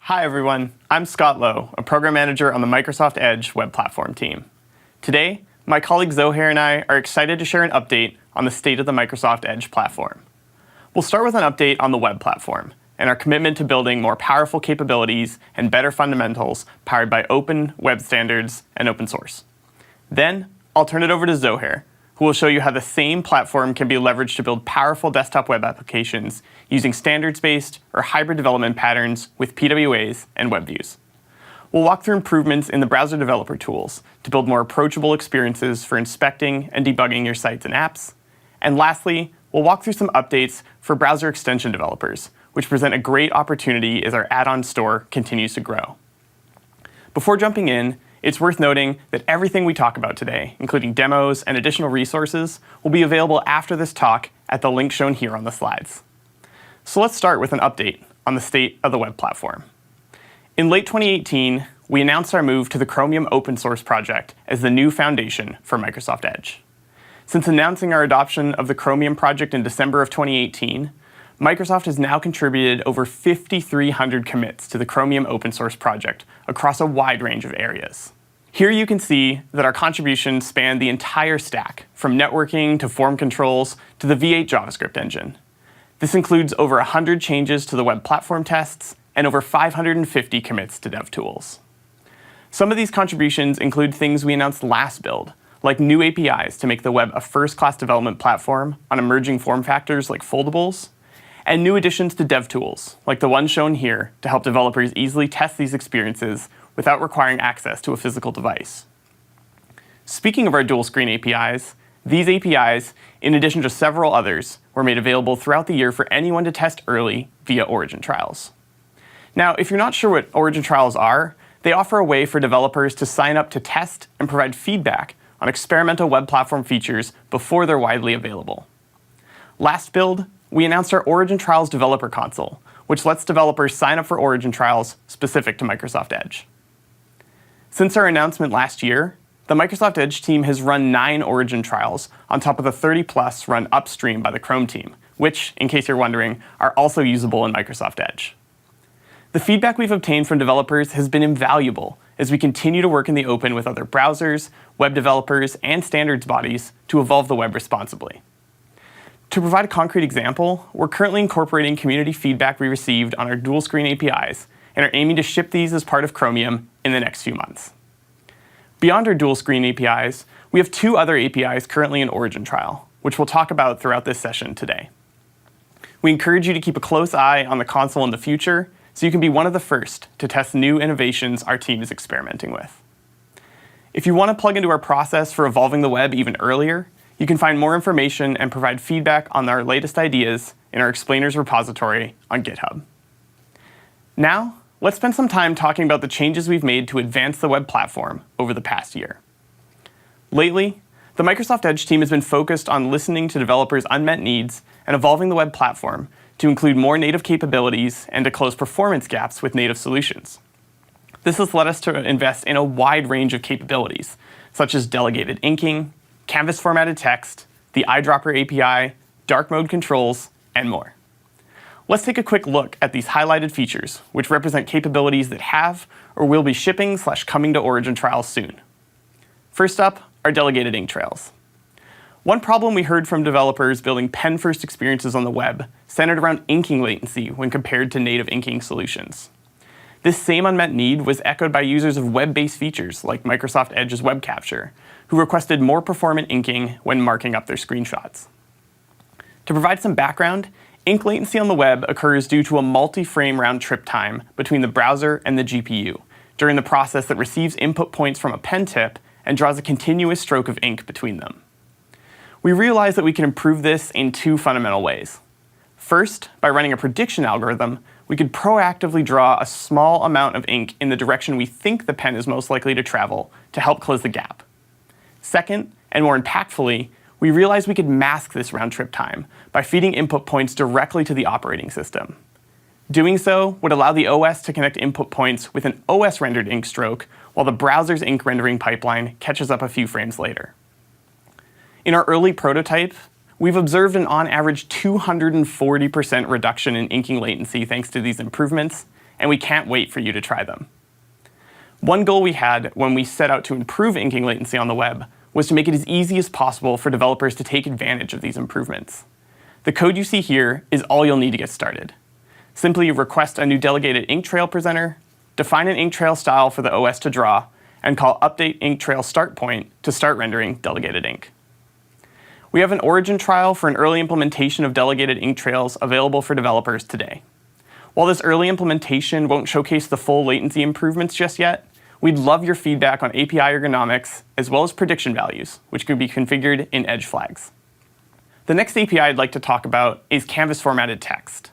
Hi everyone, I'm Scott Lowe, a program manager on the Microsoft Edge web platform team. Today, my colleague Zohair and I are excited to share an update on the state of the Microsoft Edge platform. We'll start with an update on the web platform and our commitment to building more powerful capabilities and better fundamentals powered by open web standards and open source. Then, I'll turn it over to Zohair, who will show you how the same platform can be leveraged to build powerful desktop web applications using standards-based or hybrid development patterns with PWAs and web views. We'll walk through improvements in the browser developer tools to build more approachable experiences for inspecting and debugging your sites and apps. And lastly, we'll walk through some updates for browser extension developers, which present a great opportunity as our add-on store continues to grow. Before jumping in, it's worth noting that everything we talk about today, including demos and additional resources, will be available after this talk at the link shown here on the slides. So let's start with an update on the state of the web platform. In late 2018, we announced our move to the Chromium open source project as the new foundation for Microsoft Edge. Since announcing our adoption of the Chromium project in December of 2018, Microsoft has now contributed over 5,300 commits to the Chromium open source project across a wide range of areas. Here you can see that our contributions span the entire stack, from networking to form controls to the V8 JavaScript engine. This includes over 100 changes to the web platform tests and over 550 commits to DevTools. Some of these contributions include things we announced last build, like new APIs to make the web a first-class development platform on emerging form factors like foldables, and new additions to DevTools, like the one shown here, to help developers easily test these experiences without requiring access to a physical device. Speaking of our dual-screen APIs, these APIs, in addition to several others, were made available throughout the year for anyone to test early via Origin Trials. Now, if you're not sure what Origin Trials are, they offer a way for developers to sign up to test and provide feedback on experimental web platform features before they're widely available. Last build, we announced our Origin Trials Developer Console, which lets developers sign up for Origin Trials specific to Microsoft Edge. Since our announcement last year, the Microsoft Edge team has run 9 Origin Trials on top of the 30+ run upstream by the Chrome team, which, in case you're wondering, are also usable in Microsoft Edge. The feedback we've obtained from developers has been invaluable as we continue to work in the open with other browsers, web developers, and standards bodies to evolve the web responsibly. To provide a concrete example, we're currently incorporating community feedback we received on our dual-screen APIs and are aiming to ship these as part of Chromium in the next few months. Beyond our dual-screen APIs, we have 2 other APIs currently in Origin Trial, which we'll talk about throughout this session today. We encourage you to keep a close eye on the console in the future so you can be one of the first to test new innovations our team is experimenting with. If you want to plug into our process for evolving the web even earlier, you can find more information and provide feedback on our latest ideas in our explainers repository on GitHub. Now, let's spend some time talking about the changes we've made to advance the web platform over the past year. Lately, the Microsoft Edge team has been focused on listening to developers' unmet needs and evolving the web platform to include more native capabilities and to close performance gaps with native solutions. This has led us to invest in a wide range of capabilities, such as delegated inking, canvas formatted text, the Eyedropper Api, dark mode controls, and more. Let's take a quick look at these highlighted features, which represent capabilities that have or will be shipping/coming to Origin Trials soon. First up are delegated ink trails. One problem we heard from developers building pen-first experiences on the web centered around inking latency when compared to native inking solutions. This same unmet need was echoed by users of web-based features like Microsoft Edge's web capture, who requested more performant inking when marking up their screenshots. To provide some background, ink latency on the web occurs due to a multi-frame round-trip time between the browser and the GPU during the process that receives input points from a pen tip and draws a continuous stroke of ink between them. We realized that we can improve this in 2 fundamental ways. First, by running a prediction algorithm, we could proactively draw a small amount of ink in the direction we think the pen is most likely to travel to help close the gap. Second, and more impactfully, we realized we could mask this round-trip time by feeding input points directly to the operating system. Doing so would allow the OS to connect input points with an OS-rendered ink stroke, while the browser's ink rendering pipeline catches up a few frames later. In our early prototype, we've observed an on average 240% reduction in inking latency thanks to these improvements, and we can't wait for you to try them. One goal we had when we set out to improve inking latency on the web was to make it as easy as possible for developers to take advantage of these improvements. The code you see here is all you'll need to get started. Simply request a new delegated ink trail presenter, define an ink trail style for the OS to draw, and call update ink trail start point to start rendering delegated ink. We have an origin trial for an early implementation of delegated ink trails available for developers today. While this early implementation won't showcase the full latency improvements just yet, we'd love your feedback on API ergonomics as well as prediction values, which could be configured in Edge flags. The next API I'd like to talk about is canvas formatted text.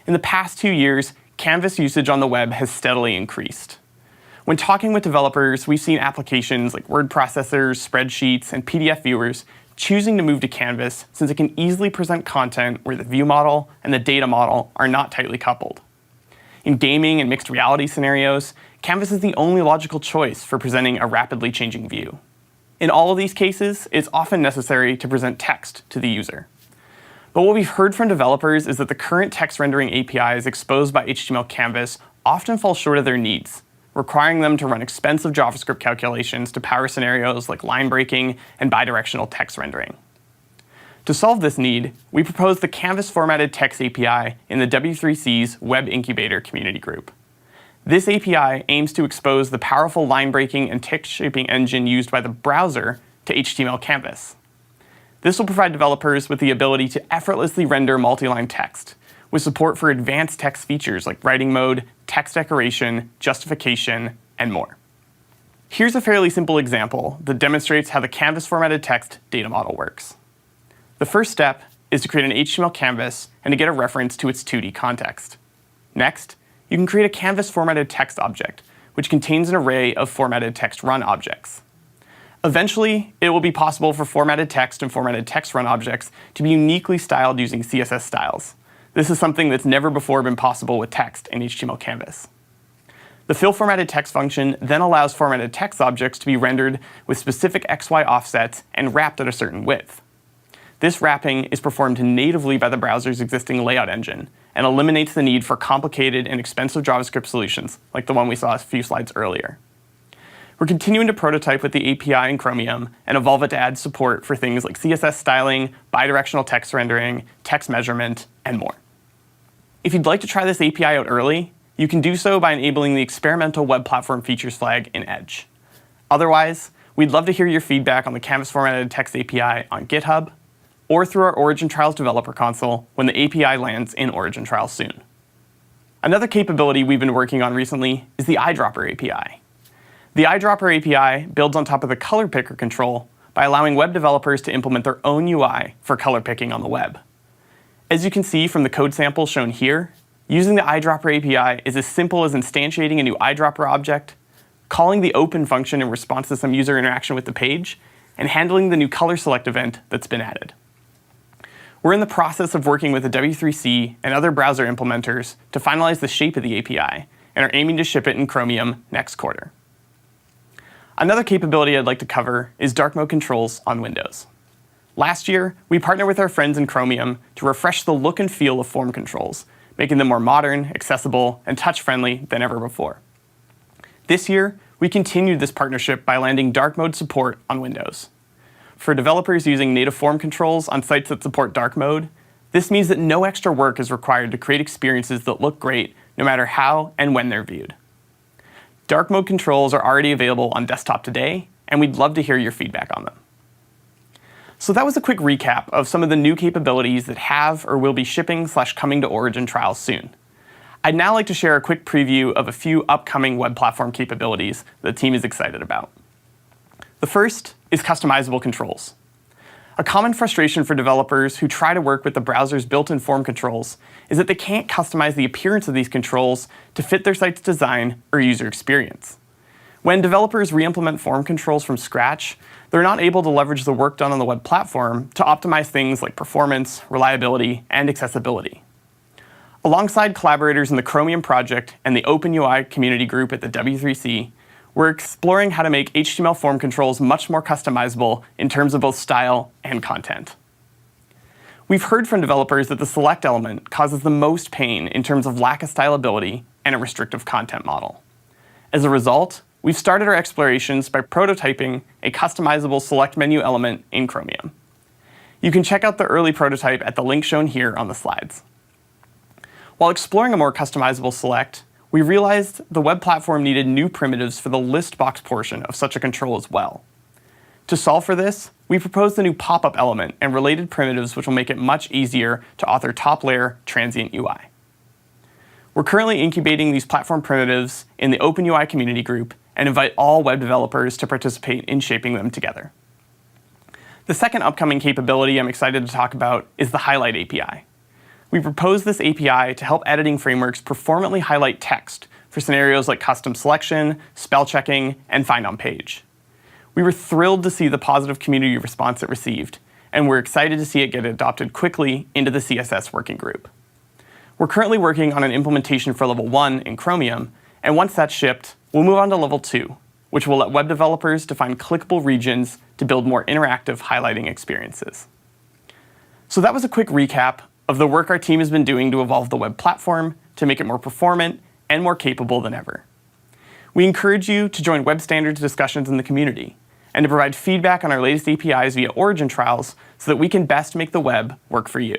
In the past 2 years, canvas usage on the web has steadily increased. When talking with developers, we've seen applications like word processors, spreadsheets, and PDF viewers choosing to move to Canvas since it can easily present content where the view model and the data model are not tightly coupled. In gaming and mixed reality scenarios, Canvas is the only logical choice for presenting a rapidly changing view. In all of these cases, it's often necessary to present text to the user. But what we've heard from developers is that the current text rendering APIs exposed by HTML Canvas often fall short of their needs, requiring them to run expensive JavaScript calculations to power scenarios like line breaking and bidirectional text rendering. To solve this need, we proposed the Canvas Formatted Text API in the W3C's Web Incubator community group. This API aims to expose the powerful line breaking and text shaping engine used by the browser to HTML Canvas. This will provide developers with the ability to effortlessly render multi-line text, with support for advanced text features like writing mode, text decoration, justification, and more. Here's a fairly simple example that demonstrates how the Canvas formatted text data model works. The first step is to create an HTML canvas and to get a reference to its 2D context. Next, you can create a Canvas formatted text object, which contains an array of formatted text run objects. Eventually, it will be possible for formatted text and formatted text run objects to be uniquely styled using CSS styles. This is something that's never before been possible with text in HTML Canvas. The fill formatted text function then allows formatted text objects to be rendered with specific XY offsets and wrapped at a certain width. This wrapping is performed natively by the browser's existing layout engine and eliminates the need for complicated and expensive JavaScript solutions like the one we saw a few slides earlier. We're continuing to prototype with the API in Chromium and evolve it to add support for things like CSS styling, bidirectional text rendering, text measurement, and more. If you'd like to try this API out early, you can do so by enabling the experimental web platform features flag in Edge. Otherwise, we'd love to hear your feedback on the Canvas formatted text API on GitHub or through our Origin Trials developer console when the API lands in Origin Trials soon. Another capability we've been working on recently is the Eyedropper API. The Eyedropper API builds on top of the color picker control by allowing web developers to implement their own UI for color picking on the web. As you can see from the code sample shown here, using the Eyedropper API is as simple as instantiating a new eyedropper object, calling the open function in response to some user interaction with the page, and handling the new color select event that's been added. We're in the process of working with the W3C and other browser implementers to finalize the shape of the API and are aiming to ship it in Chromium next quarter. Another capability I'd like to cover is dark mode controls on Windows. Last year, we partnered with our friends in Chromium to refresh the look and feel of form controls, making them more modern, accessible, and touch-friendly than ever before. This year, we continued this partnership by landing dark mode support on Windows. For developers using native form controls on sites that support dark mode, this means that no extra work is required to create experiences that look great no matter how and when they're viewed. Dark mode controls are already available on desktop today, and we'd love to hear your feedback on them. So that was a quick recap of some of the new capabilities that have or will be shipping/coming to Origin Trials soon. I'd now like to share a quick preview of a few upcoming web platform capabilities the team is excited about. The first is Customizable Controls. A common frustration for developers who try to work with the browser's built-in form controls is that they can't customize the appearance of these controls to fit their site's design or user experience. When developers re-implement form controls from scratch, they're not able to leverage the work done on the web platform to optimize things like performance, reliability, and accessibility. Alongside collaborators in the Chromium project and the OpenUI community group at the W3C, we're exploring how to make HTML form controls much more customizable in terms of both style and content. We've heard from developers that the select element causes the most pain in terms of lack of stylability and a restrictive content model. As a result, we've started our explorations by prototyping a customizable select menu element in Chromium. You can check out the early prototype at the link shown here on the slides. While exploring a more customizable select, we realized the web platform needed new primitives for the list box portion of such a control as well. To solve for this, we proposed a new pop-up element and related primitives which will make it much easier to author top-layer transient UI. We're currently incubating these platform primitives in the OpenUI community group and invite all web developers to participate in shaping them together. The second upcoming capability I'm excited to talk about is the Highlight API. We proposed this API to help editing frameworks performantly highlight text for scenarios like custom selection, spell checking, and find on page. We were thrilled to see the positive community response it received, and we're excited to see it get adopted quickly into the CSS working group. We're currently working on an implementation for level 1 in Chromium, and once that's shipped, we'll move on to level 2, which will let web developers define clickable regions to build more interactive highlighting experiences. So that was a quick recap of the work our team has been doing to evolve the web platform to make it more performant and more capable than ever. We encourage you to join web standards discussions in the community and to provide feedback on our latest APIs via origin trials so that we can best make the web work for you.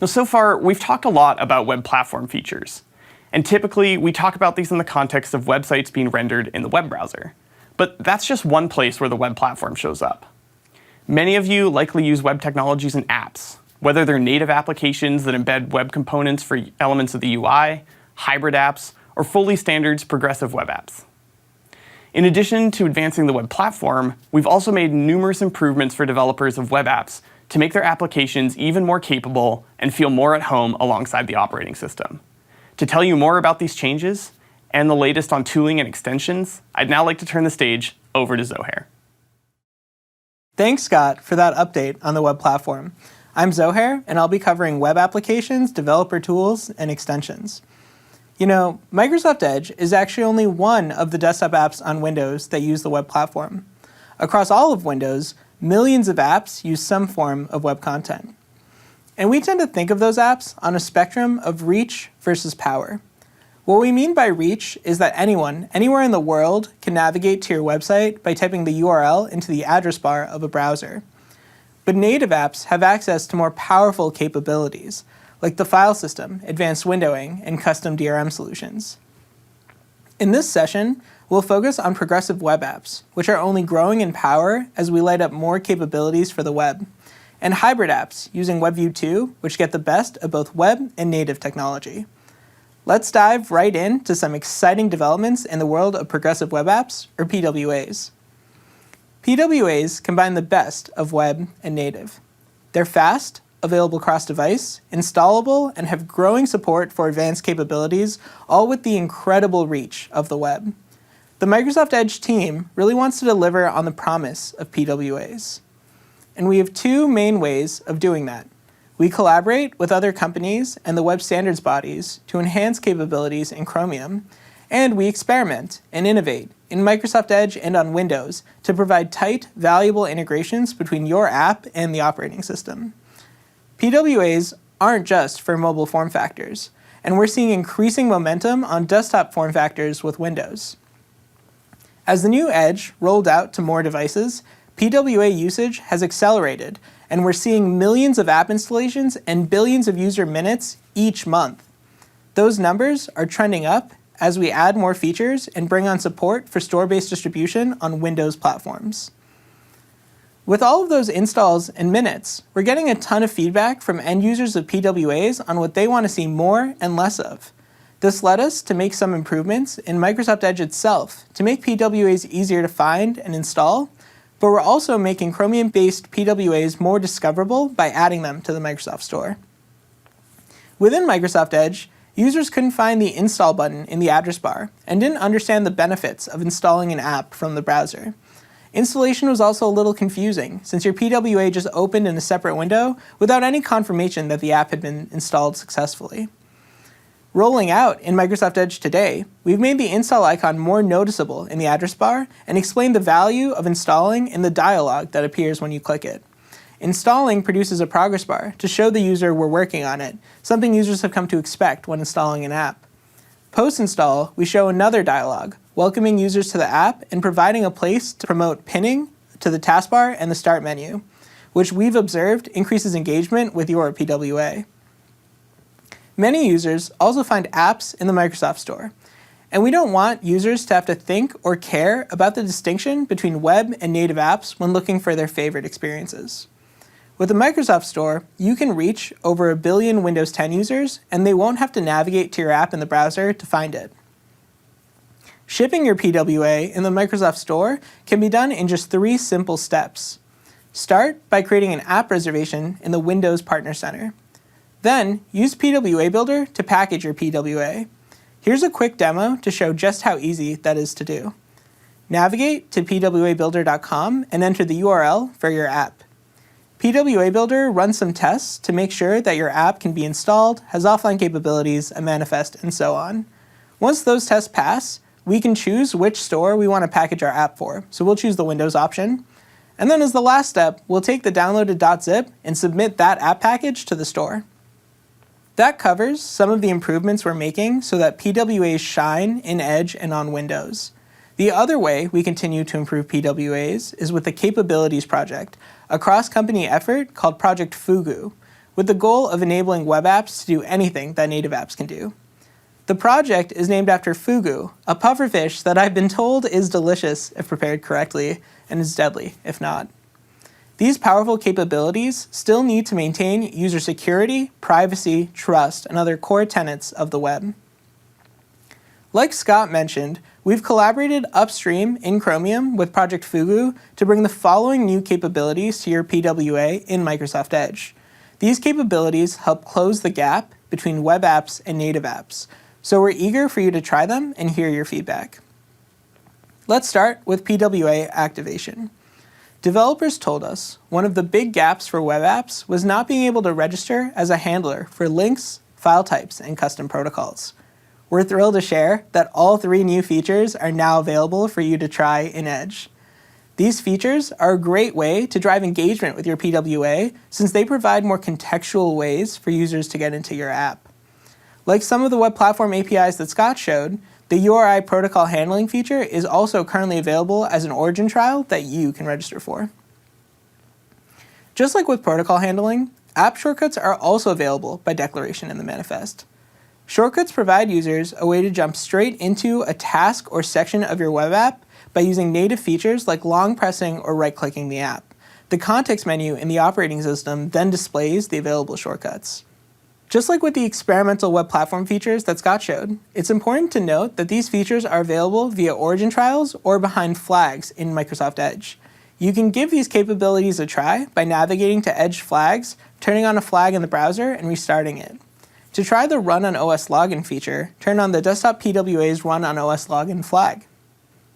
Now, so far, we've talked a lot about web platform features. And typically, we talk about these in the context of websites being rendered in the web browser. But that's just one place where the web platform shows up. Many of you likely use web technologies and apps, whether they're native applications that embed web components for elements of the UI, hybrid apps, or fully standards progressive web apps. In addition to advancing the web platform, we've also made numerous improvements for developers of web apps to make their applications even more capable and feel more at home alongside the operating system. To tell you more about these changes and the latest on tooling and extensions, I'd now like to turn the stage over to Zohair. Thanks, Scott, for that update on the web platform. I'm Zohair, and I'll be covering web applications, developer tools, and extensions. You know, Microsoft Edge is actually only one of the desktop apps on Windows that use the web platform. Across all of Windows, millions of apps use some form of web content. And we tend to think of those apps on a spectrum of reach versus power. What we mean by reach is that anyone, anywhere in the world, can navigate to your website by typing the URL into the address bar of a browser. But native apps have access to more powerful capabilities, like the file system, advanced windowing, and custom DRM solutions. In this session, we'll focus on progressive web apps, which are only growing in power as we light up more capabilities for the web, and hybrid apps using Webview2, which get the best of both web and native technology. Let's dive right into some exciting developments in the world of progressive web apps, or PWAs. PWAs combine the best of web and native. They're fast, available cross-device, installable, and have growing support for advanced capabilities, all with the incredible reach of the web. The Microsoft Edge team really wants to deliver on the promise of PWAs. And we have two main ways of doing that. We collaborate with other companies and the web standards bodies to enhance capabilities in Chromium, and we experiment and innovate in Microsoft Edge and on Windows to provide tight, valuable integrations between your app and the operating system. PWAs aren't just for mobile form factors, and we're seeing increasing momentum on desktop form factors with Windows. As the new Edge rolled out to more devices, PWA usage has accelerated, and we're seeing millions of app installations and billions of user minutes each month. Those numbers are trending up as we add more features and bring on support for store-based distribution on Windows platforms. With all of those installs and minutes, we're getting a ton of feedback from end users of PWAs on what they want to see more and less of. This led us to make some improvements in Microsoft Edge itself to make PWAs easier to find and install, but we're also making Chromium-based PWAs more discoverable by adding them to the Microsoft Store. Within Microsoft Edge, users couldn't find the install button in the address bar and didn't understand the benefits of installing an app from the browser. Installation was also a little confusing, since your PWA just opened in a separate window without any confirmation that the app had been installed successfully. Rolling out in Microsoft Edge today, we've made the install icon more noticeable in the address bar and explained the value of installing in the dialog that appears when you click it. Installing produces a progress bar to show the user we're working on it, something users have come to expect when installing an app. Post-install, we show another dialog, welcoming users to the app and providing a place to promote pinning to the taskbar and the start menu, which we've observed increases engagement with your PWA. Many users also find apps in the Microsoft Store, and we don't want users to have to think or care about the distinction between web and native apps when looking for their favorite experiences. With the Microsoft Store, you can reach over 1 billion Windows 10 users, and they won't have to navigate to your app in the browser to find it. Shipping your PWA in the Microsoft Store can be done in just 3 simple steps. Start by creating an app reservation in the Windows Partner Center. Then, use Pwa Builder to package your PWA. Here's a quick demo to show just how easy that is to do. Navigate to pwabuilder.com and enter the URL for your app. Pwa Builder runs some tests to make sure that your app can be installed, has offline capabilities, a manifest, and so on. Once those tests pass, we can choose which store we want to package our app for, so we'll choose the Windows option. And then as the last step, we'll take the downloaded .zip and submit that app package to the store. That covers some of the improvements we're making so that PWAs shine in Edge and on Windows. The other way we continue to improve PWAs is with the Capabilities project, a cross-company effort called Project Fugu, with the goal of enabling web apps to do anything that native apps can do. The project is named after fugu, a pufferfish that I've been told is delicious if prepared correctly, and is deadly if not. These powerful capabilities still need to maintain user security, privacy, trust, and other core tenets of the web. Like Scott mentioned, we've collaborated upstream in Chromium with Project Fugu to bring the following new capabilities to your PWA in Microsoft Edge. These capabilities help close the gap between web apps and native apps, so we're eager for you to try them and hear your feedback. Let's start with PWA activation. Developers told us one of the big gaps for web apps was not being able to register as a handler for links, file types, and custom protocols. We're thrilled to share that all 3 new features are now available for you to try in Edge. These features are a great way to drive engagement with your PWA since they provide more contextual ways for users to get into your app. Like some of the web platform APIs that Scott showed, the URI protocol handling feature is also currently available as an origin trial that you can register for. Just like with protocol handling, app shortcuts are also available by declaration in the manifest. Shortcuts provide users a way to jump straight into a task or section of your web app by using native features like long pressing or right-clicking the app. The context menu in the operating system then displays the available shortcuts. Just like with the experimental web platform features that Scott showed, it's important to note that these features are available via origin trials or behind flags in Microsoft Edge. You can give these capabilities a try by navigating to Edge flags, turning on a flag in the browser, and restarting it. To try the Run on OS Login feature, turn on the Desktop PWA's Run on OS Login flag.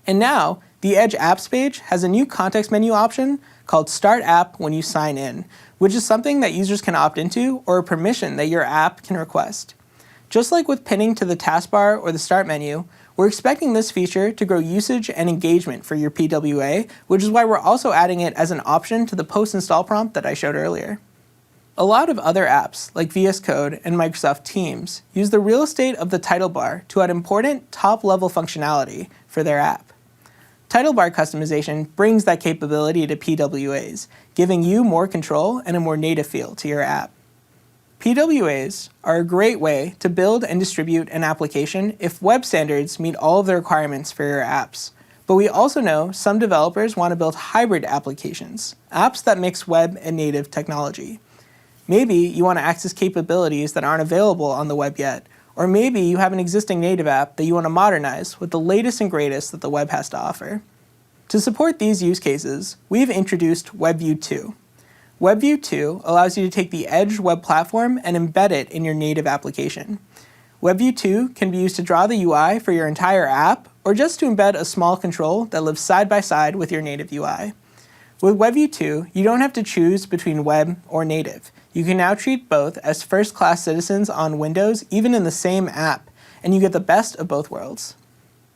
And now, the Edge Apps page has a new context menu option called Start App when you sign in, which is something that users can opt into or a permission that your app can request. Just like with pinning to the taskbar or the Start menu, we're expecting this feature to grow usage and engagement for your PWA, which is why we're also adding it as an option to the post-install prompt that I showed earlier. A lot of other apps, like VS Code and Microsoft Teams, use the real estate of the title bar to add important top-level functionality for their app. Title bar customization brings that capability to PWAs, giving you more control and a more native feel to your app. PWAs are a great way to build and distribute an application if web standards meet all of the requirements for your apps. But we also know some developers want to build hybrid applications, apps that mix web and native technology. Maybe you want to access capabilities that aren't available on the web yet, or maybe you have an existing native app that you want to modernize with the latest and greatest that the web has to offer. To support these use cases, we've introduced Webview2. Webview2 allows you to take the Edge web platform and embed it in your native application. Webview2 can be used to draw the UI for your entire app, or just to embed a small control that lives side by side with your native UI. With Webview2, you don't have to choose between web or native. You can now treat both as first-class citizens on Windows, even in the same app, and you get the best of both worlds.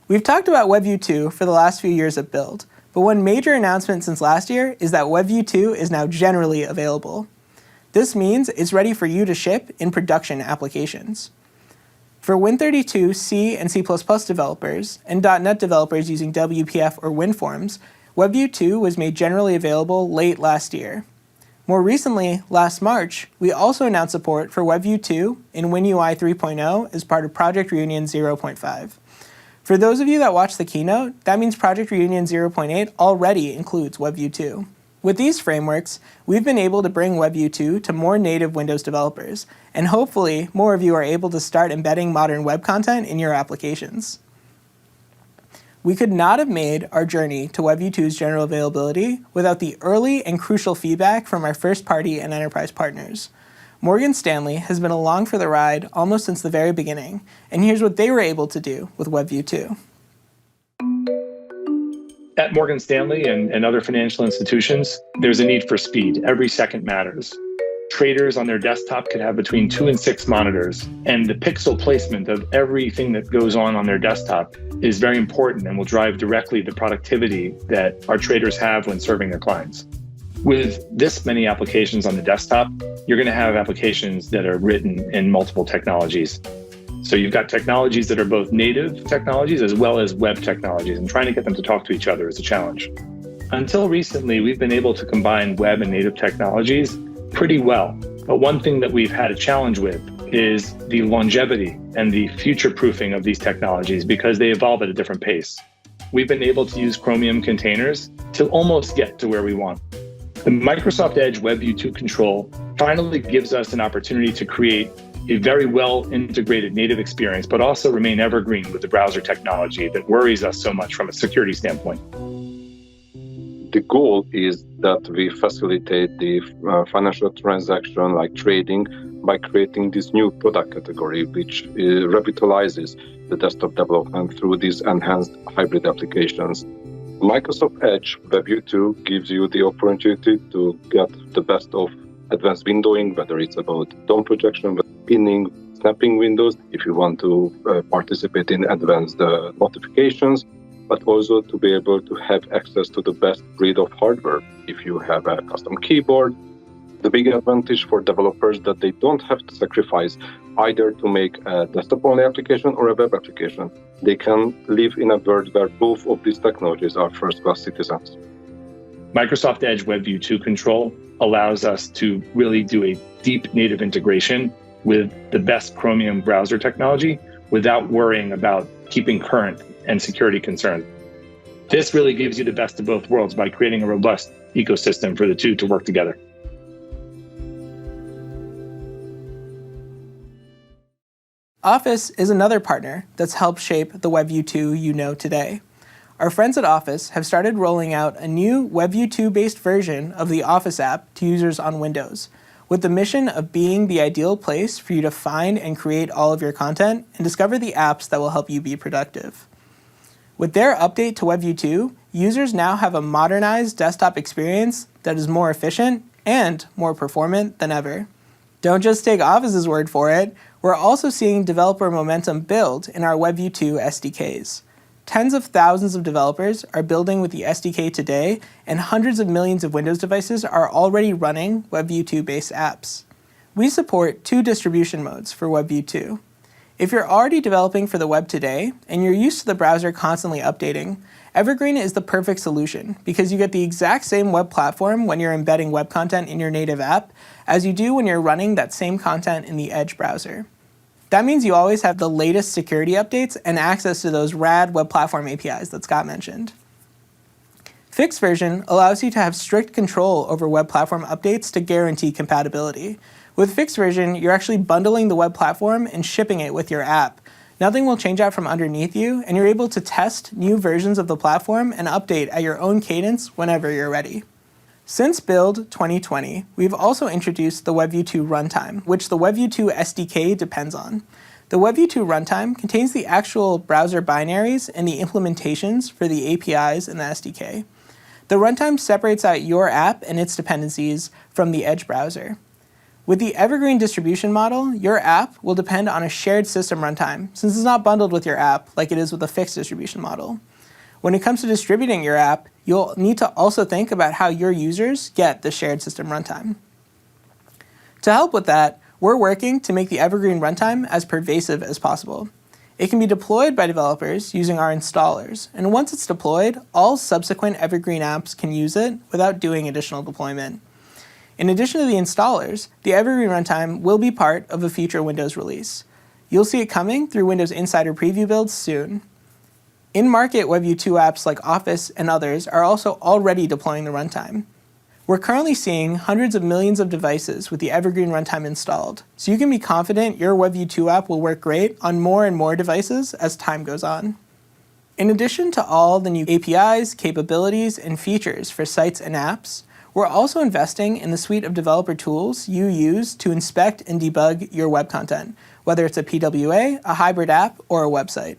We've talked about Webview2 for the last few years at Build, but one major announcement since last year is that Webview2 is now generally available. This means it's ready for you to ship in production applications. For Win32 C and C++ developers, and .NET developers using WPF or WinForms, Webview2 was made generally available late last year. More recently, last March, we also announced support for Webview2 in WinUI 3.0 as part of Project Reunion 0.5. For those of you that watched the keynote, that means Project Reunion 0.8 already includes Webview2. With these frameworks, we've been able to bring Webview2 to more native Windows developers, and hopefully more of you are able to start embedding modern web content in your applications. We could not have made our journey to Webview2's general availability without the early and crucial feedback from our first-party and enterprise partners. Morgan Stanley has been along for the ride almost since the very beginning, and here's what they were able to do with Webview2. At Morgan Stanley and other financial institutions, there's a need for speed. Every second matters. Traders on their desktop could have between 2 and 6 monitors, and the pixel placement of everything that goes on their desktop is very important and will drive directly the productivity that our traders have when serving their clients. With this many applications on the desktop, you're going to have applications that are written in multiple technologies. So you've got technologies that are both native technologies as well as web technologies, and trying to get them to talk to each other is a challenge. Until recently, we've been able to combine web and native technologies pretty well. But one thing that we've had a challenge with is the longevity and the future-proofing of these technologies because they evolve at a different pace. We've been able to use Chromium containers to almost get to where we want. The Microsoft Edge Webview2 control finally gives us an opportunity to create a very well-integrated native experience, but also remain evergreen with the browser technology that worries us so much from a security standpoint. The goal is that we facilitate the financial transaction like trading by creating this new product category, which revitalizes the desktop development through these enhanced hybrid applications. Microsoft Edge Webview2 gives you the opportunity to get the best of advanced windowing, whether it's about DOM projection, pinning, snapping windows, if you want to participate in advanced notifications, but also to be able to have access to the best breed of hardware. If you have a custom keyboard, the big advantage for developers that they don't have to sacrifice either to make a desktop-only application or a web application. They can live in a world where both of these technologies are first-class citizens. Microsoft Edge Webview2 control allows us to really do a deep native integration with the best Chromium browser technology without worrying about keeping current and security concerns. This really gives you the best of both worlds by creating a robust ecosystem for the two to work together. Office is another partner that's helped shape the Webview2 you know today. Our friends at Office have started rolling out a new Webview2-based version of the Office app to users on Windows, with the mission of being the ideal place for you to find and create all of your content and discover the apps that will help you be productive. With their update to Webview2, users now have a modernized desktop experience that is more efficient and more performant than ever. Don't just take Office's word for it, we're also seeing developer momentum build in our Webview2 SDKs. Tens of thousands of developers are building with the SDK today, and hundreds of millions of Windows devices are already running Webview2-based apps. We support 2 distribution modes for Webview2. If you're already developing for the web today, and you're used to the browser constantly updating, Evergreen is the perfect solution because you get the exact same web platform when you're embedding web content in your native app as you do when you're running that same content in the Edge browser. That means you always have the latest security updates and access to those rad web platform APIs that Scott mentioned. Fixed version allows you to have strict control over web platform updates to guarantee compatibility. With fixed version, you're actually bundling the web platform and shipping it with your app. Nothing will change out from underneath you, and you're able to test new versions of the platform and update at your own cadence whenever you're ready. Since Build 2020, we've also introduced the Webview2 Runtime, which the Webview2 SDK depends on. The Webview2 Runtime contains the actual browser binaries and the implementations for the APIs in the SDK. The runtime separates out your app and its dependencies from the Edge browser. With the Evergreen distribution model, your app will depend on a shared system runtime, since it's not bundled with your app like it is with a fixed distribution model. When it comes to distributing your app, you'll need to also think about how your users get the shared system runtime. To help with that, We're working to make the Evergreen runtime as pervasive as possible. It can be deployed by developers using our installers, and once it's deployed, all subsequent Evergreen apps can use it without doing additional deployment. In addition to the installers, the Evergreen runtime will be part of a future Windows release. You'll see it coming through Windows Insider Preview builds soon. In-market Webview2 apps like Office and others are also already deploying the runtime. We're currently seeing hundreds of millions of devices with the Evergreen runtime installed, so you can be confident your Webview2 app will work great on more and more devices as time goes on. In addition to all the new APIs, capabilities, and features for sites and apps, we're also investing in the suite of developer tools you use to inspect and debug your web content, whether it's a PWA, a hybrid app, or a website.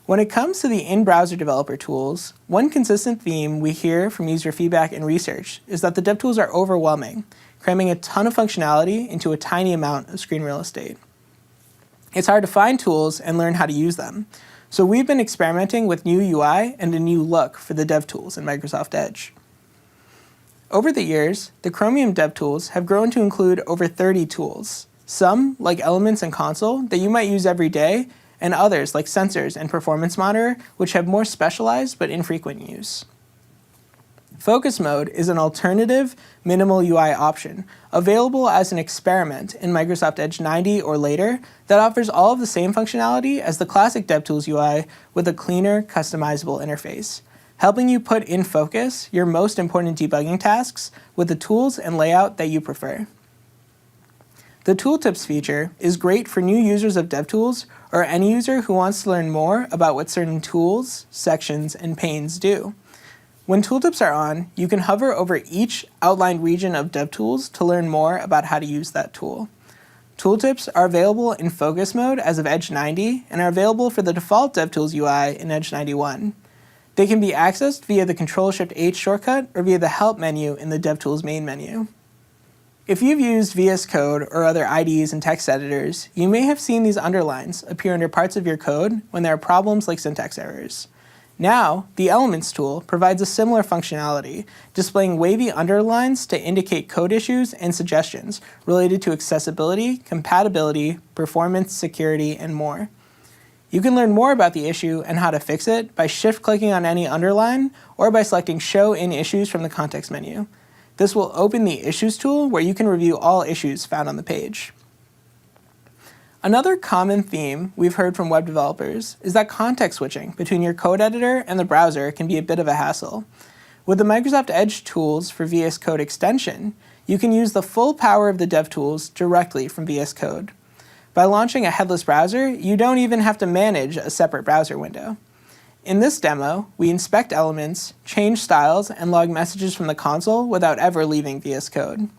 When it comes to the in-browser developer tools, one consistent theme we hear from user feedback and research is that the dev tools are overwhelming, cramming a ton of functionality into a tiny amount of screen real estate. It's hard to find tools and learn how to use them, so we've been experimenting with new UI and a new look for the dev tools in Microsoft Edge. Over the years, the Chromium dev tools have grown to include over 30 tools, some, like Elements and Console, that you might use every day, and others like Sensors and Performance Monitor, which have more specialized but infrequent use. Focus Mode is an alternative minimal UI option, available as an experiment in Microsoft Edge 90 or later, that offers all of the same functionality as the classic DevTools UI with a cleaner, customizable interface, helping you put in focus your most important debugging tasks with the tools and layout that you prefer. The Tooltips feature is great for new users of DevTools or any user who wants to learn more about what certain tools, sections, and panes do. When Tooltips are on, you can hover over each outlined region of DevTools to learn more about how to use that tool. Tooltips are available in Focus Mode as of Edge 90 and are available for the default DevTools UI in Edge 91. They can be accessed via the Control-Shift-H shortcut or via the Help menu in the DevTools main menu. If you've used VS Code or other IDEs and text editors, you may have seen these underlines appear under parts of your code when there are problems like syntax errors. Now, the Elements tool provides a similar functionality, displaying wavy underlines to indicate code issues and suggestions related to accessibility, compatibility, performance, security, and more. You can learn more about the issue and how to fix it by shift-clicking on any underline or by selecting Show in Issues from the context menu. This will open the Issues tool where you can review all issues found on the page. Another common theme we've heard from web developers is that context switching between your code editor and the browser can be a bit of a hassle. With the Microsoft Edge tools for VS Code extension, you can use the full power of the DevTools directly from VS Code. By launching a headless browser, you don't even have to manage a separate browser window. In this demo, we inspect elements, change styles, and log messages from the console without ever leaving VS Code.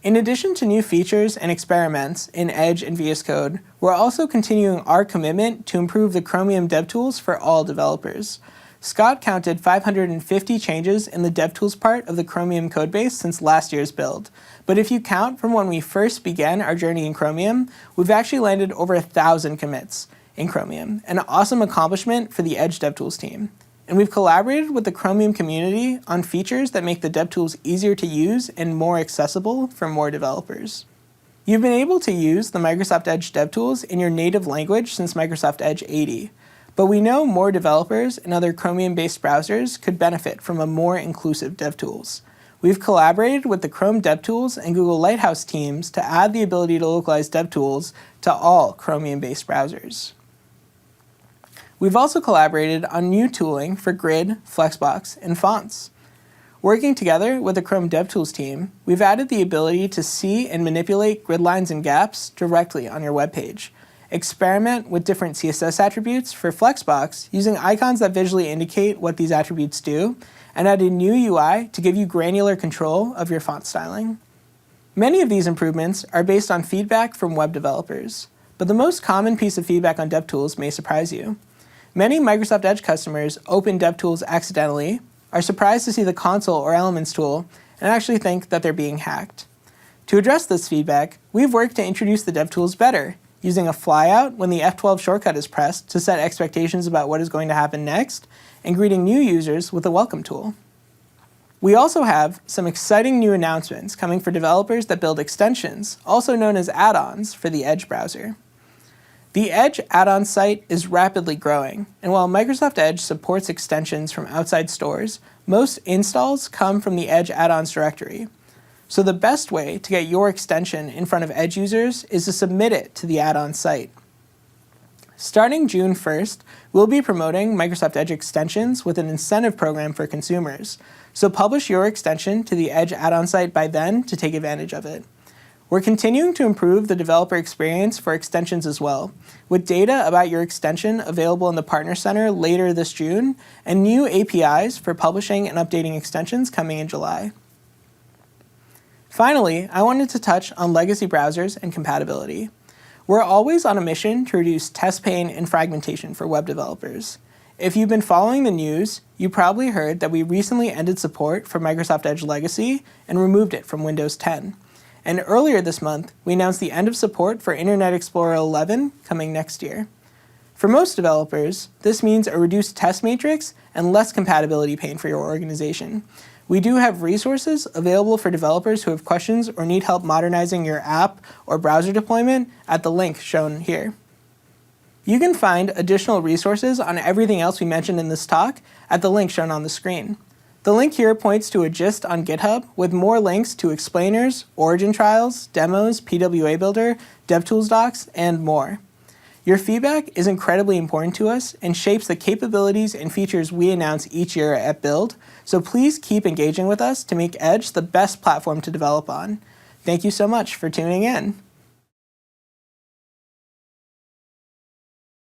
In addition to new features and experiments in Edge and VS Code, we're also continuing our commitment to improve the Chromium DevTools for all developers. Scott counted 550 changes in the DevTools part of the Chromium codebase since last year's build. But if you count from when we first began our journey in Chromium, we've actually landed over 1,000 commits in Chromium, an awesome accomplishment for the Edge DevTools team. And we've collaborated with the Chromium community on features that make the DevTools easier to use and more accessible for more developers. You've been able to use the Microsoft Edge DevTools in your native language since Microsoft Edge 80, but we know more developers and other Chromium-based browsers could benefit from a more inclusive DevTools. We've collaborated with the Chrome DevTools and Google Lighthouse teams to add the ability to localize DevTools to all Chromium-based browsers. We've also collaborated on new tooling for Grid, Flexbox, and fonts. Working together with the Chrome DevTools team, we've added the ability to see and manipulate grid lines and gaps directly on your web page. Experiment with different CSS attributes for Flexbox using icons that visually indicate what these attributes do, and add a new UI to give you granular control of your font styling. Many of these improvements are based on feedback from web developers, but the most common piece of feedback on DevTools may surprise you. Many Microsoft Edge customers open DevTools accidentally, are surprised to see the console or Elements tool, and actually think that they're being hacked. To address this feedback, we've worked to introduce the DevTools better, using a flyout when the F12 shortcut is pressed to set expectations about what is going to happen next, and greeting new users with a welcome tool. We also have some exciting new announcements coming for developers that build extensions, also known as add-ons, for the Edge browser. The Edge add-on site is rapidly growing, and while Microsoft Edge supports extensions from outside stores, most installs come from the Edge add-ons directory. So the best way to get your extension in front of Edge users is to submit it to the add-on site. Starting June 1st, we'll be promoting Microsoft Edge extensions with an incentive program for consumers, so publish your extension to the Edge add-on site by then to take advantage of it. We're continuing to improve the developer experience for extensions as well, with data about your extension available in the Partner Center later this June, and new APIs for publishing and updating extensions coming in July. Finally, I wanted to touch on legacy browsers and compatibility. We're always on a mission to reduce test pain and fragmentation for web developers. If you've been following the news, you probably heard that we recently ended support for Microsoft Edge Legacy and removed it from Windows 10. And earlier this month, we announced the end of support for Internet Explorer 11 coming next year. For most developers, this means a reduced test matrix and less compatibility pain for your organization. We do have resources available for developers who have questions or need help modernizing your app or browser deployment at the link shown here. You can find additional resources on everything else we mentioned in this talk at the link shown on the screen. The link here points to a gist on GitHub with more links to explainers, origin trials, demos, Pwa Builder, DevTools docs, and more. Your feedback is incredibly important to us and shapes the capabilities and features we announce each year at Build, so please keep engaging with us to make Edge the best platform to develop on. Thank you so much for tuning in.